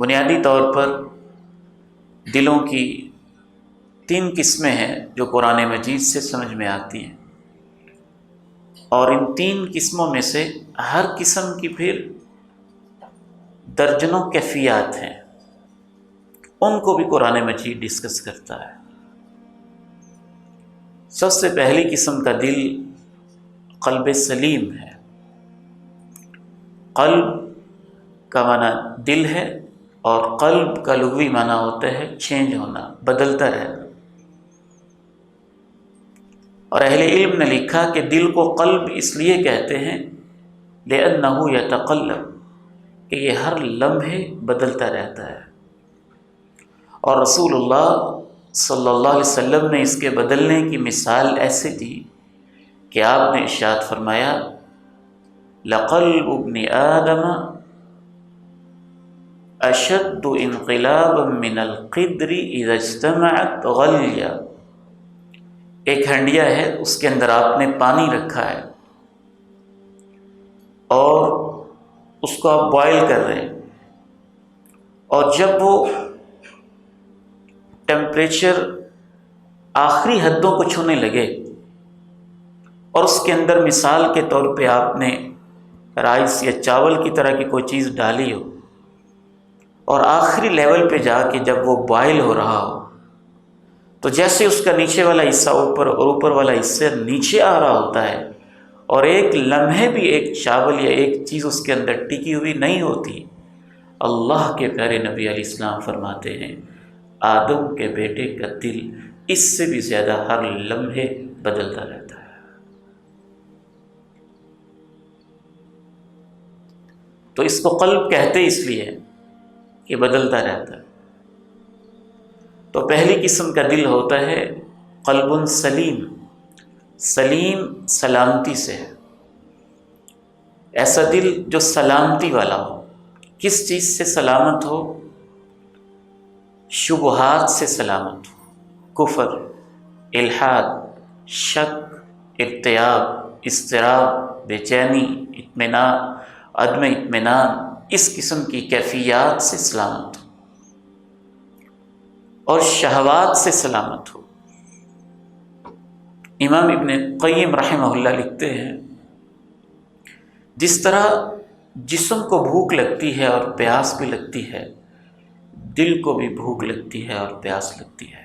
بنیادی طور پر دلوں کی 3 قسمیں ہیں جو قرآن مجید سے سمجھ میں آتی ہیں، اور ان 3 قسموں میں سے ہر قسم کی پھر درجنوں کیفیات ہیں، ان کو بھی قرآن مجید ڈسکس کرتا ہے۔ سب سے پہلی قسم کا دل قلب سلیم ہے۔ قلب کا معنی دل ہے، اور قلب کا لغوی معنی ہوتا ہے چینج ہونا، بدلتا رہنا۔ اور اہل علم نے لکھا کہ دل کو قلب اس لیے کہتے ہیں لِأَنَّهُ يَتَقَلَّبُ، کہ یہ ہر لمحے بدلتا رہتا ہے۔ اور رسول اللہ صلی اللہ علیہ وسلم نے اس کے بدلنے کی مثال ایسے دی کہ آپ نے ارشاد فرمایا لَقَلْبُ ابْنِ آدَمَ أَشَدُّ انقلابا من القدر اذا اجتمعت غلیہ۔ ایک ہنڈیا ہے، اس کے اندر آپ نے پانی رکھا ہے اور اس کو آپ بوائل کر رہے ہیں، اور جب وہ ٹیمپریچر آخری حدوں کو چھونے لگے اور اس کے اندر مثال کے طور پہ آپ نے رائس یا چاول کی طرح کی کوئی چیز ڈالی ہو، اور آخری لیول پہ جا کے جب وہ بوائل ہو رہا ہو، تو جیسے اس کا نیچے والا حصہ اوپر اور اوپر والا حصہ نیچے آ رہا ہوتا ہے، اور ایک لمحے بھی ایک چاول یا ایک چیز اس کے اندر ٹکی ہوئی نہیں ہوتی، اللہ کے پیارے نبی علیہ السلام فرماتے ہیں آدم کے بیٹے کا دل اس سے بھی زیادہ ہر لمحے بدلتا رہتا ہے۔ تو اس کو قلب کہتے اس لیے کہ بدلتا رہتا ہے۔ تو پہلی قسم کا دل ہوتا ہے قلب سلیم۔ سلیم سلامتی سے ہے، ایسا دل جو سلامتی والا ہو۔ کس چیز سے سلامت ہو؟ شبہات سے سلامت ہو، کفر، الحاد، شک، ارتیاب، اضطراب، بے چینی، اطمینان، عدم اطمینان، اس قسم کی کیفیات سے سلامت ہو، اور شہوات سے سلامت ہو۔ امام ابن قیم رحمہ اللہ لکھتے ہیں جس طرح جسم کو بھوک لگتی ہے اور پیاس بھی لگتی ہے، دل کو بھی بھوک لگتی ہے اور پیاس لگتی ہے۔